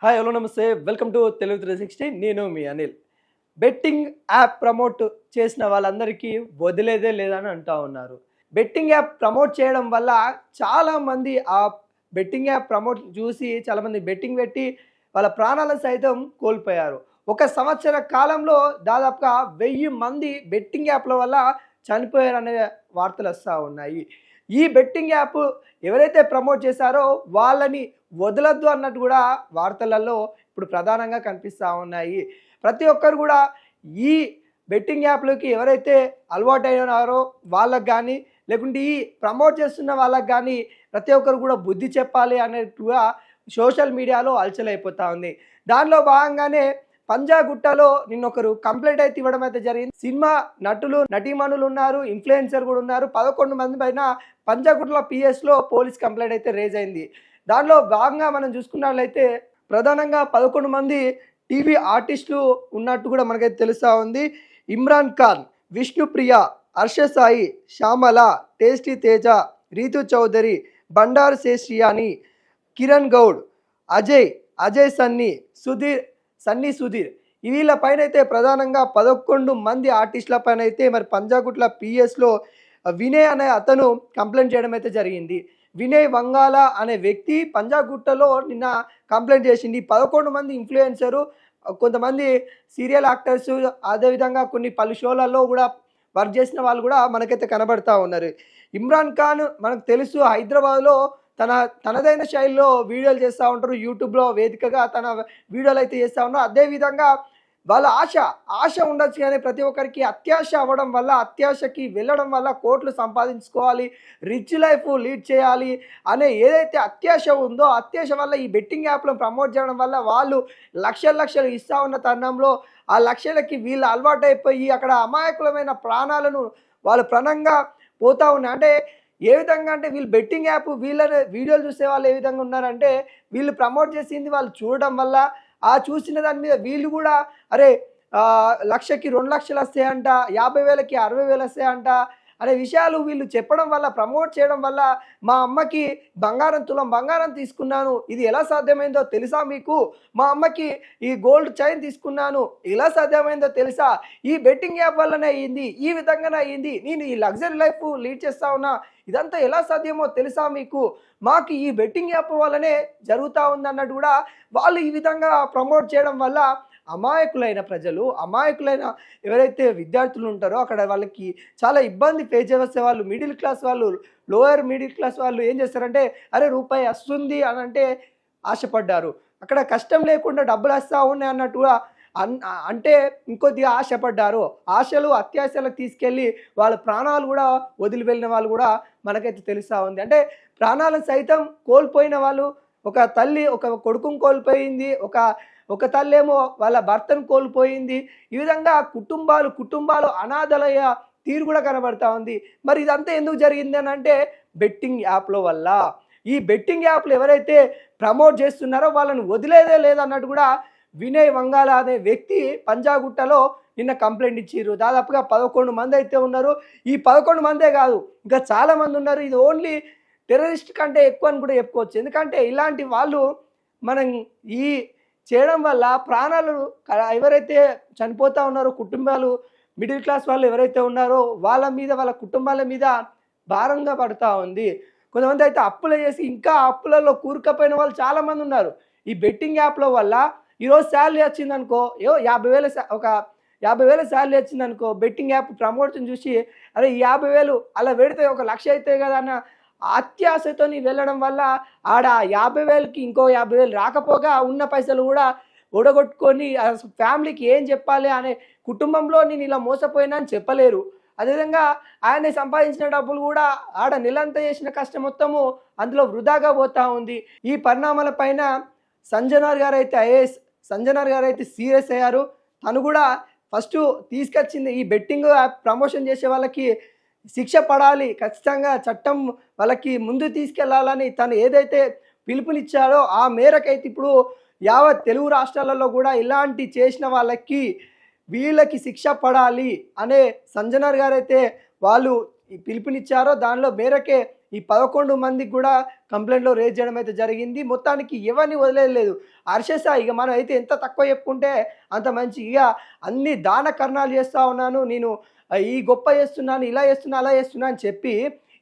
Hi hello నమస్తే welcome to Telugu 360 నేను మీ Anil. Betting app promote చేసిన వాళ్ళందరికీ వదిలేదే లేదని అంటూ ఉన్నారు. బెట్టింగ్ యాప్ ప్రమోట్ చేయడం వల్ల చాలామంది ఆ బెట్టింగ్ యాప్ ప్రమోట్ చూసి చాలామంది బెట్టింగ్ పెట్టి వాళ్ళ ప్రాణాలను సైతం కోల్పోయారు. ఒక సంవత్సర కాలంలో దాదాపుగా 1000 మంది బెట్టింగ్ యాప్ల వల్ల చనిపోయారనే వార్తలు వస్తూ ఉన్నాయి. ఈ బెట్టింగ్ యాప్ ఎవరైతే ప్రమోట్ చేశారో వాళ్ళని వదలొద్దు అన్నట్టు కూడా వార్తలలో ఇప్పుడు ప్రధానంగా కనిపిస్తూ ఉన్నాయి. ప్రతి ఒక్కరు కూడా ఈ బెట్టింగ్ యాప్లకి ఎవరైతే అలవాటైనారో వాళ్ళకి కానీ లేకుంటే ఈ ప్రమోట్ చేస్తున్న వాళ్ళకి కానీ ప్రతి ఒక్కరు కూడా బుద్ధి చెప్పాలి అన్నట్టుగా సోషల్ మీడియాలో హల్చలైపోతూ ఉంది. దానిలో భాగంగానే పంజాగుట్టలో నిన్నొకరు కంప్లైంట్ అయితే ఇవ్వడం అయితే జరిగింది. సినిమా నటులు నటీమణులు ఉన్నారు, ఇన్ఫ్లుయెన్సర్ కూడా ఉన్నారు. 11 మంది పైన పంజాగుట్టలో పిఎస్లో పోలీస్ కంప్లైంట్ అయితే రేజ్ అయింది. దానిలో భాగంగా మనం చూసుకున్నట్లయితే ప్రధానంగా 11 మంది టీవీ ఆర్టిస్టులు ఉన్నట్టు కూడా మనకైతే తెలుస్తూ ఉంది. ఇమ్రాన్ ఖాన్, విష్ణుప్రియ, హర్ష సాయి, శ్యామల, టేస్టీ తేజ, రీతు చౌదరి, బండారు శేషియాని, కిరణ్ గౌడ్, అజయ్ సన్నీ సుధీర్ వీళ్ళపైన అయితే ప్రధానంగా 11 మంది ఆర్టిస్టుల పైన అయితే మరి పంజాగుట్ల పిఎస్లో వినయ్ అనే అతను కంప్లైంట్ చేయడం అయితే జరిగింది. వినయ్ వంగాల అనే వ్యక్తి పంజాగుట్టలో నిన్న కంప్లైంట్ చేసింది. 11 మంది ఇన్ఫ్లుయెన్సరు, కొంతమంది సీరియల్ యాక్టర్స్, అదేవిధంగా కొన్ని పలు షోలలో కూడా వర్క్ చేసిన వాళ్ళు కూడా మనకైతే కనబడతా ఉన్నారు. ఇమ్రాన్ ఖాన్ మనకు తెలుసు హైదరాబాద్లో తనదైన శైలిలో వీడియోలు చేస్తూ ఉంటారు. యూట్యూబ్లో వేదికగా తన వీడియోలు అయితే చేస్తూ ఉన్నారు. అదేవిధంగా వాళ్ళ ఆశ ఉండొచ్చు కానీ ప్రతి ఒక్కరికి అత్యాశ అవ్వడం వల్ల, అత్యాశకి వెళ్ళడం వల్ల కోట్లు సంపాదించుకోవాలి, రిచ్ లైఫ్ లీడ్ చేయాలి అనే ఏదైతే అత్యాశ ఉందో అత్యాశ వల్ల ఈ బెట్టింగ్ యాప్లను ప్రమోట్ చేయడం వల్ల వాళ్ళు లక్షలు ఇస్తూ ఉన్న తరుణంలో ఆ లక్షలకి వీళ్ళు అలవాటైపోయి అక్కడ అమాయకులమైన ప్రాణాలను వాళ్ళు ప్రాణంగా పోతూ ఉన్నాయి. అంటే ఏ విధంగా అంటే వీళ్ళు బెట్టింగ్ యాప్ వీళ్ళని వీడియోలు చూసే వాళ్ళు ఏ విధంగా ఉన్నారంటే వీళ్ళు ప్రమోట్ చేసింది వాళ్ళు చూడడం వల్ల ఆ చూసిన దాని మీద వీళ్ళు కూడా అరే 1,00,000కి 2 లక్షలు వస్తాయంట, 50,000కి 60,000 వస్తాయంట అనే విషయాలు వీళ్ళు చెప్పడం వల్ల ప్రమోట్ చేయడం వల్ల మా అమ్మకి తులం బంగారం తీసుకున్నాను, ఇది ఎలా సాధ్యమైందో తెలుసా మీకు, మా అమ్మకి ఈ గోల్డ్ చైన్ తీసుకున్నాను ఎలా సాధ్యమైందో తెలుసా, ఈ బెట్టింగ్ యాప్ వల్లనే అయ్యింది, ఈ విధంగానే అయ్యింది, నేను ఈ లగ్జరీ లైఫ్ లీడ్ చేస్తా ఉన్నా, ఇదంతా ఎలా సాధ్యమో తెలుసా మీకు, మాకు ఈ బెట్టింగ్ యాప్ వల్లనే జరుగుతూ ఉంది అన్నట్టు కూడా వాళ్ళు ఈ విధంగా ప్రమోట్ చేయడం వల్ల అమాయకులైన ప్రజలు, అమాయకులైన ఎవరైతే విద్యార్థులు ఉంటారో అక్కడ వాళ్ళకి చాలా ఇబ్బంది ఫేస్ చేసే వాళ్ళు, మిడిల్ క్లాస్ వాళ్ళు, లోయర్ మిడిల్ క్లాస్ వాళ్ళు ఏం చేస్తారంటే అరే రూపాయి వస్తుంది అని అంటే ఆశపడ్డారు, అక్కడ కష్టం లేకుండా డబ్బులు వస్తూ ఉన్నాయి అన్నట్టుగా అంటే ఇంకొద్దిగా ఆశపడ్డారు. ఆశలు అత్యాశలకు తీసుకెళ్ళి వాళ్ళ ప్రాణాలు కూడా వదిలి వెళ్ళిన వాళ్ళు కూడా మనకైతే తెలుస్తూ ఉంది. అంటే ప్రాణాలను సైతం కోల్పోయిన వాళ్ళు, ఒక తల్లి ఒక కొడుకుని కోల్పోయింది, ఒక తల్లేమో వాళ్ళ భర్తను కోల్పోయింది. ఈ విధంగా కుటుంబాలు అనాథలయ్య తీరు కూడా కనబడతా ఉంది. మరి ఇదంతా ఎందుకు జరిగింది అని అంటే బెట్టింగ్ యాప్ల వల్ల. ఈ బెట్టింగ్ యాప్లు ఎవరైతే ప్రమోట్ చేస్తున్నారో వాళ్ళని వదిలేదే లేదన్నట్టు కూడా వినయ్ వంగాల అనే వ్యక్తి పంజాగుట్టలో నిన్న కంప్లైంట్ ఇచ్చారు. దాదాపుగా 11 మంది అయితే ఉన్నారు. ఈ 11 మందే కాదు ఇంకా చాలామంది ఉన్నారు. ఇది ఓన్లీ టెర్రరిస్ట్ కంటే ఎక్కువ అని కూడా చెప్పుకోవచ్చు. ఎందుకంటే ఇలాంటి వాళ్ళు మనం ఈ చేయడం వల్ల ప్రాణాలు ఎవరైతే చనిపోతూ ఉన్నారో కుటుంబాలు, మిడిల్ క్లాస్ వాళ్ళు ఎవరైతే ఉన్నారో వాళ్ళ మీద వాళ్ళ కుటుంబాల మీద భారంగా పడుతూ ఉంది. కొంతమంది అయితే అప్పులు చేసి ఇంకా అప్పులలో కూరుకపోయిన వాళ్ళు చాలామంది ఉన్నారు. ఈ బెట్టింగ్ యాప్ల వల్ల ఈరోజు శాలరీ వచ్చిందనుకో, 50,000 శాలరీ వచ్చిందనుకో, బెట్టింగ్ యాప్ ప్రమోషన్ చూసి అరే 50,000 అలా పెడితే 1,00,000 అవుతాయి కదా అన్న అత్యాశతో వెళ్ళడం వల్ల ఆడ 50,000కి ఇంకో 50,000 రాకపోగా ఉన్న పైసలు కూడా ఒడగొట్టుకొని ఫ్యామిలీకి ఏం చెప్పాలి అనే కుటుంబంలో నేను ఇలా మోసపోయినా అని చెప్పలేరు. అదేవిధంగా ఆయన సంపాదించిన డబ్బులు కూడా ఆడ నెలంతా చేసిన కష్టం మొత్తము అందులో వృధాగా పోతూ ఉంది. ఈ పరిణామాల పైన సంజనార్ గారు అయితే సీరియస్ అయ్యారు. తను కూడా ఫస్ట్ తీసుకొచ్చింది ఈ బెట్టింగ్ యాప్ ప్రమోషన్ చేసే వాళ్ళకి శిక్ష పడాలి, ఖచ్చితంగా చట్టం వాళ్ళకి ముందు తీసుకెళ్లాలని తను ఏదైతే పిలుపునిచ్చాడో ఆ మేరకైతే ఇప్పుడు యావత్ తెలుగు రాష్ట్రాలలో కూడా ఇలాంటి చేసిన వీళ్ళకి శిక్ష పడాలి అనే సంజనార్ గారైతే వాళ్ళు పిలుపునిచ్చారో దానిలో మేరకే ఈ 11 మందికి కూడా కంప్లైంట్‌లో రేజ్ చేయడం అయితే జరిగింది. మొత్తానికి ఎవరిని వదిలేయలేదు. హర్ష సాయి ఇక మనం అయితే ఎంత తక్కువ చెప్పుకుంటే అంత మంచి. ఇగ అన్ని దాన కర్ణాలు చేస్తా ఉన్నాను. నేను ఈ గొప్ప చేస్తున్నాను, ఇలా చేస్తున్నా, అలా చేస్తున్నా అని చెప్పి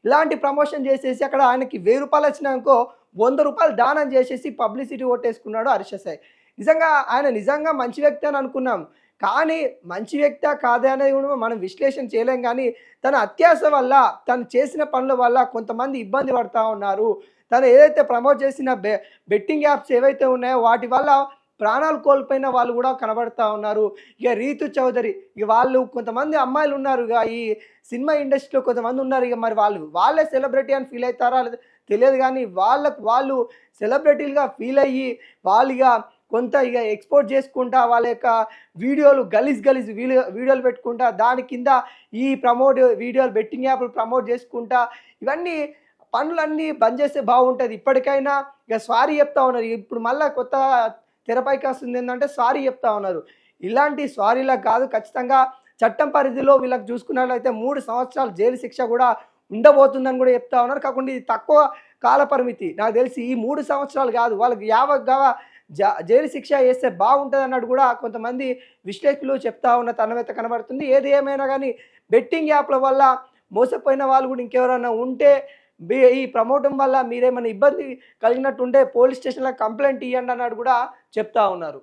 ఇలాంటి ప్రమోషన్ చేసేసి అక్కడ ఆయనకి రూ. 1000 వచ్చినాయనుకో రూ. 100 దానం చేసేసి పబ్లిసిటీ కొట్టేసుకున్నాడు హర్ష సాయి. నిజంగా ఆయన నిజంగా మంచి వ్యక్తి అని అనుకున్నాం. కానీ మంచి వ్యక్తా కాదా అనేది కూడా మనం విశ్లేషణ చేయలేం గానీ, తన అత్యాస వల్ల, తను చేసిన పనుల వల్ల కొంతమంది ఇబ్బంది పడతా ఉన్నారు. తను ఏదైతే ప్రమోట్ చేసిన బెట్టింగ్ యాప్స్ ఏవైతే ఉన్నాయో వాటి వల్ల ప్రాణాలు కోల్పోయిన వాళ్ళు కూడా కనబడతా ఉన్నారు. ఇక రీతు చౌదరి ఇక వాళ్ళు కొంతమంది అమ్మాయిలు ఉన్నారు. ఇక ఈ సినిమా ఇండస్ట్రీలో కొంతమంది ఉన్నారు. ఇక మరి వాళ్ళే సెలబ్రిటీ అని ఫీల్ అవుతారా లేదా తెలియదు కానీ వాళ్ళు సెలబ్రిటీలుగా ఫీల్ అయ్యి వాళ్ళు ఇక కొంత ఇక ఎక్స్‌పోర్ట్ చేసుకుంటా వాళ్ళ యొక్క వీడియోలు గలీజ్ వీడియోలు పెట్టుకుంటా దాని కింద ఈ వీడియోలు బెట్టింగ్ యాప్‌లు ప్రమోట్ చేసుకుంటా ఇవన్నీ పనులన్నీ బంద్ చేస్తే బాగుంటది. ఇప్పటికైనా ఇక సారీ చెప్తా ఉన్నారు. ఇప్పుడు మళ్ళా కొత్త తెరపైకి వస్తుంది ఏందంటే సారీ చెప్తా ఉన్నారు. ఇలాంటి సారీలకు కాదు ఖచ్చితంగా చట్టం పరిధిలో వీళ్ళకి చూసుకున్నట్లయితే 3 సంవత్సరాలు జైలు శిక్ష కూడా ఉండబోతుందని కూడా చెప్తా ఉన్నారు. కాకుండా ఇది తక్కువ కాల పరిమితి. నాకు తెలిసి ఈ 3 సంవత్సరాలు కాదు వాళ్ళకి యావగ్గా జైలు శిక్ష వేస్తే బాగుంటుంది అన్నట్టు కూడా కొంతమంది విశ్లేషకులు చెప్తా ఉన్న తనమైతే కనబడుతుంది. ఏది ఏమైనా కానీ బెట్టింగ్ యాప్ల వల్ల మోసపోయిన వాళ్ళు కూడా ఇంకెవరైనా ఉంటే ఈ ప్రమోటం వల్ల మీరేమైనా ఇబ్బంది కలిగినట్టుంటే పోలీస్ స్టేషన్‌లో కంప్లెయింట్ ఇయ్యండి అన్నట్టు కూడా చెప్తా ఉన్నారు.